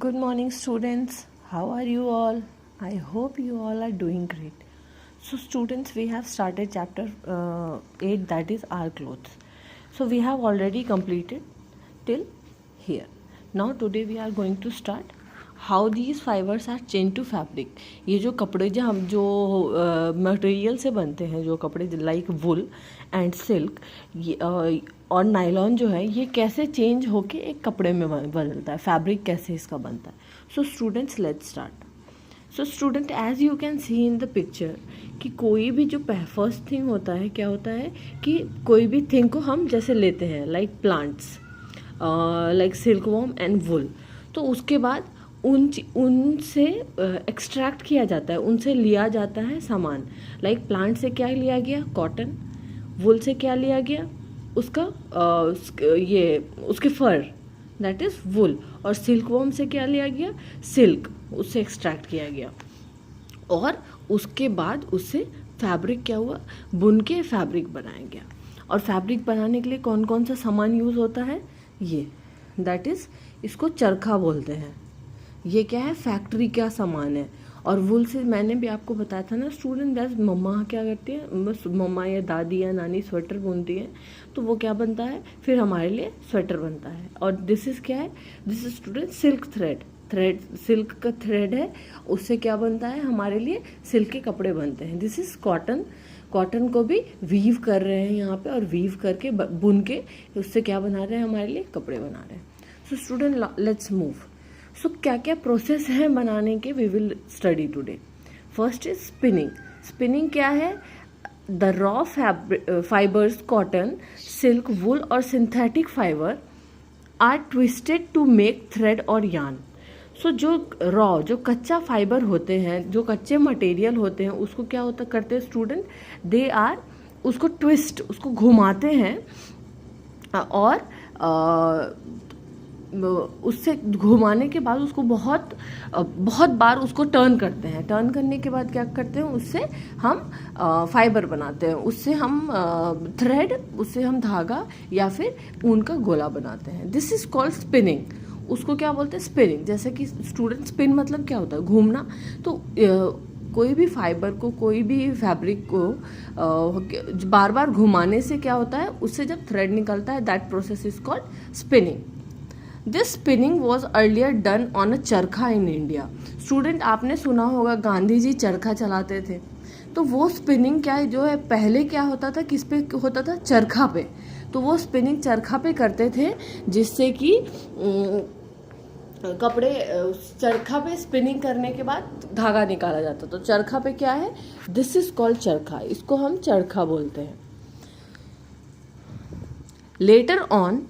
Good morning, students. How are you all? I hope you all are doing great. So, students, we have started chapter 8, that is our clothes. So, we have already completed till here. Now, today we are going to start how these fibers are chained to fabric. ये जो कपड़े जो material से बनते हैं, जो कपड़े like wool and silk और नायलॉन जो है, ये कैसे चेंज होके एक कपड़े में बदलता है, फैब्रिक कैसे इसका बनता है. So students, let's start. So student, as you can see in the picture कि कोई भी जो फर्स्ट थिंग होता है, क्या होता है कि कोई भी थिंग को हम जैसे लेते हैं like plants, like silkworm and wool, तो उसके बाद उनसे एक्सट्रैक्ट किया जाता है, उनसे लिया जाता है सामान. लाइक प्लांट से क्या लिया गया? कॉटन. वुल से क्या लिया गया? उसका उसके फर, दैट इज़ वुल. और सिल्कवॉर्म से क्या लिया गया? सिल्क, उससे एक्सट्रैक्ट किया गया. और उसके बाद उससे फैब्रिक क्या हुआ? बुन के फैब्रिक बनाया गया. और फैब्रिक बनाने के लिए कौन कौन सा सामान यूज़ होता है? ये दैट इज़, इसको चरखा बोलते हैं. ये क्या है? फैक्ट्री का सामान है. और वुल से मैंने भी आपको बताया था ना स्टूडेंट, दैट मम्मा क्या करती है, बस मम्मा या दादी या नानी स्वेटर बुनती है, तो वो क्या बनता है, फिर हमारे लिए स्वेटर बनता है. और दिस इज़ क्या है? This is student silk thread. Silk का थ्रेड है, उससे क्या बनता है? हमारे लिए सिल्क के कपड़े बनते हैं. दिस इज़ कॉटन को भी वीव कर रहे हैं यहाँ पे, और वीव करके बुन के उससे क्या बना रहे हैं? हमारे लिए कपड़े बना रहे हैं. So student, let's move. So क्या क्या प्रोसेस है बनाने के, we will study today. First is spinning. Spinning क्या है? The raw fibres, cotton, silk, wool और synthetic fibre are twisted to make thread और यार्न. सो जो रॉ, जो कच्चा फाइबर होते हैं, जो कच्चे मटेरियल होते हैं, उसको क्या होता करते हैं स्टूडेंट? दे आर, उसको ट्विस्ट, उसको घुमाते हैं, और उससे घुमाने के बाद उसको बहुत बार उसको टर्न करते हैं. टर्न करने के बाद क्या करते हैं? उससे हम फाइबर बनाते हैं, उससे हम थ्रेड, उससे हम धागा या फिर ऊन का गोला बनाते हैं. This is called spinning. उसको क्या बोलते हैं? स्पिनिंग. जैसे कि स्टूडेंट, स्पिन मतलब क्या होता है? घूमना. तो कोई भी फाइबर को, कोई भी फैब्रिक को बार बार घुमाने से क्या होता है? उससे जब थ्रेड निकलता है, that process is called spinning. This spinning was earlier done on a चरखा इन इंडिया. स्टूडेंट, आपने सुना होगा गांधी जी चरखा चलाते थे. तो वो स्पिनिंग क्या है, जो है पहले क्या होता था? किस पे होता था? चरखा पे. तो वो स्पिनिंग चरखा पे करते थे, जिससे कि कपड़े, चरखा पे स्पिनिंग करने के बाद धागा निकाला जाता. तो चरखा पे क्या है? दिस इज कॉल्ड चरखा. इसको हम चरखा बोलते हैं. Later on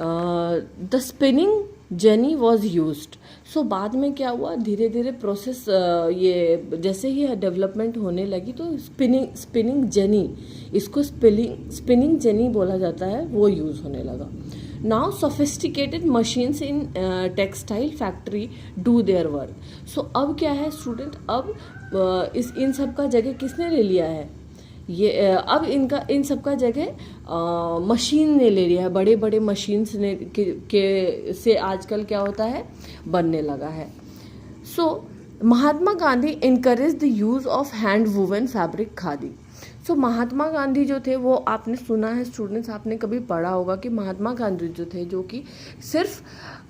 the spinning jenny was used. So बाद में क्या हुआ? धीरे धीरे प्रोसेस, ये जैसे ही डेवलपमेंट होने लगी, तो स्पिनिंग जेनी, इसको स्पिनिंग जेनी बोला जाता है, वो यूज़ होने लगा. Now sophisticated machines in textile factory do their work. So अब क्या है स्टूडेंट? अब इन सब का जगह किसने ले लिया है? ये अब इन सब का जगह मशीन ने ले लिया है. बड़े बड़े मशीन्स ने से आजकल क्या होता है? बनने लगा है. So Mahatma Gandhi encourage the use of hand woven fabric khadi. So Mahatma Gandhi जो थे, वो आपने सुना है स्टूडेंट्स, आपने कभी पढ़ा होगा कि महात्मा गांधी जो थे, जो कि सिर्फ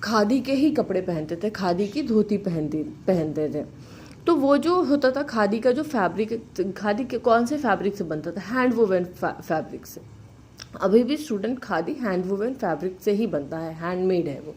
खादी के ही कपड़े पहनते थे, खादी की धोती पहनते थे. तो वो जो होता था खादी का जो फैब्रिक, खादी के कौन से फैब्रिक से बनता था? हैंड वूवन फैब्रिक से. अभी भी student, khadi hand woven fabric से ही बनता है, हैंडमेड है वो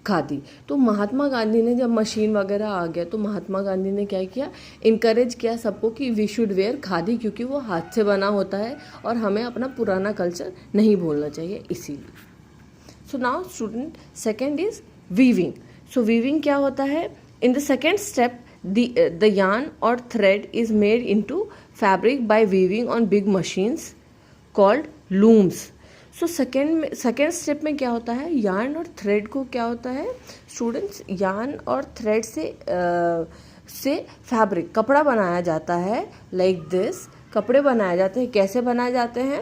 खादी. तो महात्मा गांधी ने, जब मशीन वगैरह आ गया, तो महात्मा गांधी ने क्या किया? इनकरेज किया सबको कि वी शुड वेयर खादी, क्योंकि वो हाथ से बना होता है और हमें अपना पुराना कल्चर नहीं भूलना चाहिए, इसीलिए. So now student, second is weaving. So weaving क्या होता है? In the second step, the yarn or thread is made into fabric by weaving on big machines called looms. So second step में क्या होता है? yarn और thread को क्या होता है स्टूडेंट्स? yarn और thread से फैब्रिक, कपड़ा बनाया जाता है. like this कपड़े बनाए जाते हैं. कैसे बनाए जाते हैं?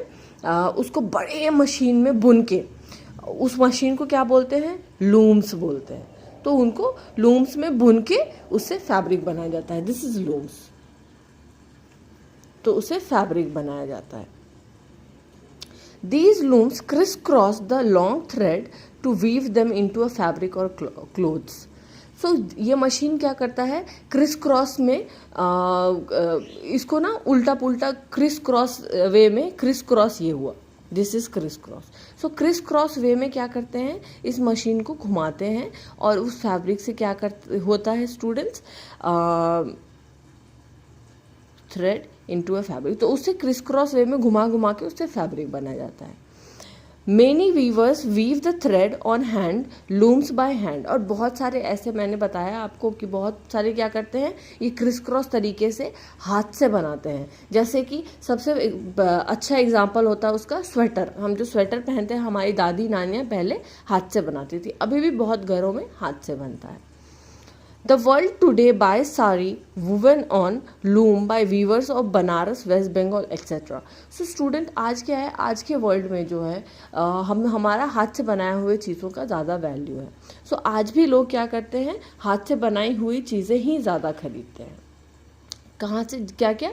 उसको बड़े मशीन में बुन के, उस मशीन को क्या बोलते हैं? लूम्स बोलते हैं. तो उनको लूम्स में बुन के उससे फैब्रिक बनाया जाता है। दिस इज लूम्स, तो उसे फैब्रिक बनाया जाता है। These looms crisscross the long thread to weave them into a fabric or clothes. So ये मशीन क्या करता है, क्रिस क्रॉस में इसको ना उल्टा पुल्टा क्रिस क्रॉस वे में, क्रिस क्रॉस ये हुआ, this is criss cross. So criss cross way में क्या करते हैं, इस मशीन को घुमाते हैं और उस फैब्रिक से क्या होता है students, thread into a fabric, तो उससे क्रिस क्रॉस वे में घुमा घुमा के उससे फैब्रिक बनाया जाता है। Many weavers weave the thread on hand, looms by hand, और बहुत सारे ऐसे मैंने बताया आपको कि बहुत सारे क्या करते हैं, ये क्रिस क्रॉस तरीके से हाथ से बनाते हैं। जैसे कि सबसे अच्छा एग्जांपल होता है उसका स्वेटर। हम जो स्वेटर पहनते हैं हमारी दादी नानियाँ पहले हाथ से बनाती थी, अभी भी बहुत घरों में हाथ से बनता है। The world today buys sari woven on loom by weavers of Banaras, West Bengal, etc. So student, आज क्या है, आज के वर्ल्ड में जो है हमारा हाथ से बनाए हुए चीज़ों का ज़्यादा वैल्यू है। सो आज भी लोग क्या करते हैं, हाथ से बनाई हुई चीज़ें ही ज़्यादा खरीदते हैं। कहाँ से क्या क्या,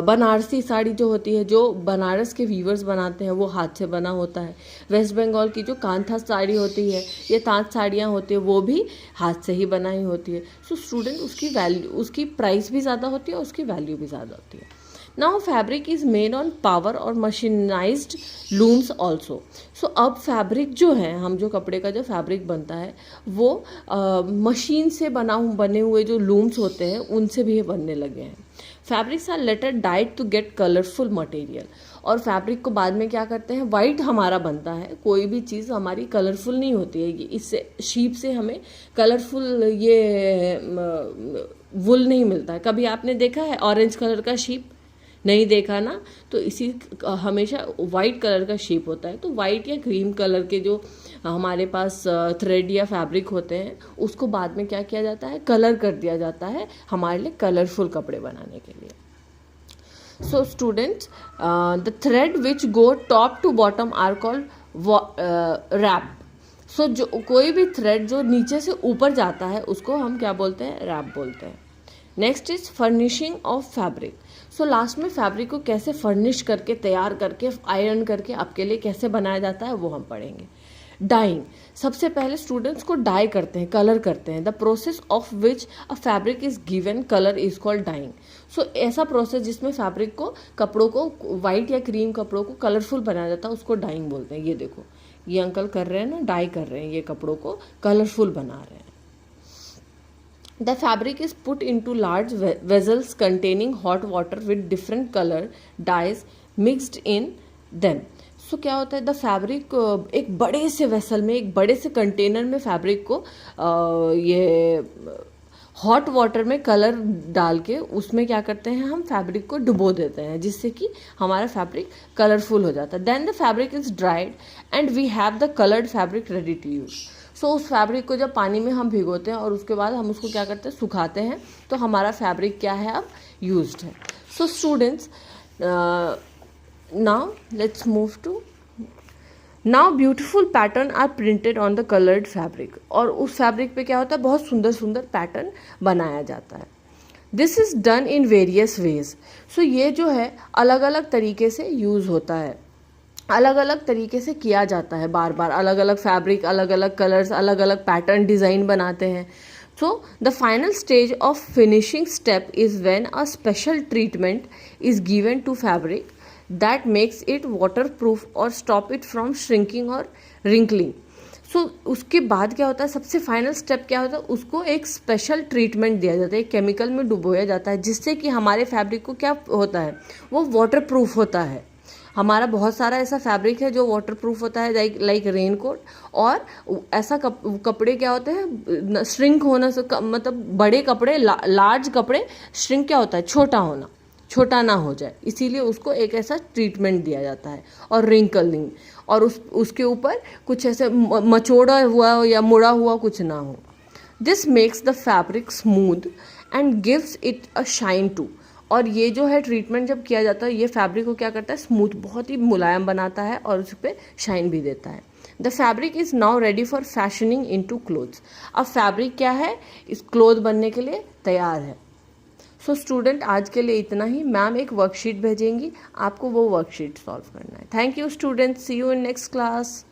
बनारसी साड़ी जो होती है, जो बनारस के वीवर्स बनाते हैं वो हाथ से बना होता है। वेस्ट बंगाल की जो कांथा साड़ी होती है, ये तांत साड़ियाँ होती है, वो भी हाथ से ही बनाई होती है। सो स्टूडेंट, उसकी वैल्यू, उसकी प्राइस भी ज़्यादा होती है और उसकी वैल्यू भी ज़्यादा होती है। Now fabric is made on power और मशीनाइज्ड लूम्स ऑल्सो। सो अब फैब्रिक जो है, हम जो कपड़े का जो फैब्रिक बनता है वो मशीन से बने हुए जो लूम्स होते हैं उनसे भी बनने लगे हैं। Fabrics are later dyed to get colourful material, और फैब्रिक को बाद में क्या करते हैं, वाइट हमारा बनता है। कोई भी चीज़ हमारी कलरफुल नहीं होती है, इससे शीप से हमें कलरफुल ये वुल नहीं मिलता है। कभी आपने देखा है ऑरेंज कलर का शीप? नहीं देखा ना, तो इसी हमेशा वाइट कलर का शेप होता है। तो वाइट या क्रीम कलर के जो हमारे पास थ्रेड या फैब्रिक होते हैं उसको बाद में क्या किया जाता है, कलर कर दिया जाता है हमारे लिए कलरफुल कपड़े बनाने के लिए। So students, the thread which go top to bottom are called warp. So जो कोई भी थ्रेड जो नीचे से ऊपर जाता है उसको हम क्या बोलते हैं, रैप बोलते हैं। Next is furnishing of fabric. So last में फैब्रिक को कैसे फर्निश करके, तैयार करके, आयरन करके आपके लिए कैसे बनाया जाता है वो हम पढ़ेंगे। डाइंग, सबसे पहले स्टूडेंट्स को डाई करते हैं, कलर करते हैं। The process of which a fabric is given colour is called dyeing. So ऐसा प्रोसेस जिसमें फैब्रिक को, कपड़ों को, वाइट या क्रीम कपड़ों को कलरफुल बनाया जाता है उसको डाइंग बोलते हैं। ये देखो, ये अंकल कर रहे हैं ना, डाई कर रहे हैं, ये कपड़ों को कलरफुल बना रहे हैं। The fabric is put into large vessels containing hot water with different color dyes mixed in them. So क्या होता है, द फैब्रिक एक बड़े से वेसल में, एक बड़े से कंटेनर में फैब्रिक को ये हॉट वाटर में कलर डाल के उसमें क्या करते हैं, हम फैब्रिक को डुबो देते हैं जिससे कि हमारा फैब्रिक कलरफुल हो जाता है। Then the fabric is dried and we have the coloured fabric ready to use. So उस फैब्रिक को जब पानी में हम भिगोते हैं और उसके बाद हम उसको क्या करते हैं, सुखाते हैं, तो हमारा फैब्रिक क्या है, अब यूज्ड है। So students, now let's move to, now beautiful pattern are printed on the coloured fabric. और उस फैब्रिक पे क्या होता है, बहुत सुंदर सुंदर पैटर्न बनाया जाता है। This is done in various ways. So ये जो है अलग अलग तरीके से यूज़ होता है, अलग अलग तरीके से किया जाता है, बार बार अलग अलग फैब्रिक, अलग अलग कलर्स, अलग अलग पैटर्न डिज़ाइन बनाते हैं। So the final stage of finishing step is when a special treatment is given to fabric that makes it waterproof और स्टॉप इट फ्रॉम श्रिंकिंग और रिंकलिंग। सो उसके बाद क्या होता है, सबसे फाइनल स्टेप क्या होता है, उसको एक स्पेशल ट्रीटमेंट दिया जाता है, केमिकल में डुबोया जाता है, जिससे कि हमारे फैब्रिक को क्या होता है, वो वाटर प्रूफ होता है। हमारा बहुत सारा ऐसा फैब्रिक है जो वाटर प्रूफ होता है, लाइक रेन कोट। और ऐसा कपड़े क्या होते हैं, श्रिंक होना से मतलब बड़े कपड़े, लार्ज कपड़े, श्रिंक क्या होता है, छोटा होना, छोटा ना हो जाए, इसीलिए उसको एक ऐसा ट्रीटमेंट दिया जाता है। और रिंकलिंग, और उसके ऊपर कुछ ऐसे मचोड़ा हुआ या मुड़ा हुआ कुछ ना हो। This makes the fabric smooth and gives it a shine too. और ये जो है ट्रीटमेंट जब किया जाता है, ये फैब्रिक को क्या करता है, स्मूथ, बहुत ही मुलायम बनाता है और उस पर शाइन भी देता है। The fabric is now ready for fashioning into clothes. अब फैब्रिक क्या है, इस क्लोथ बनने के लिए तैयार है। सो स्टूडेंट आज के लिए इतना ही। मैम एक वर्कशीट भेजेंगी, आपको वो वर्कशीट सॉल्व करना है। Thank you student, see you in next class.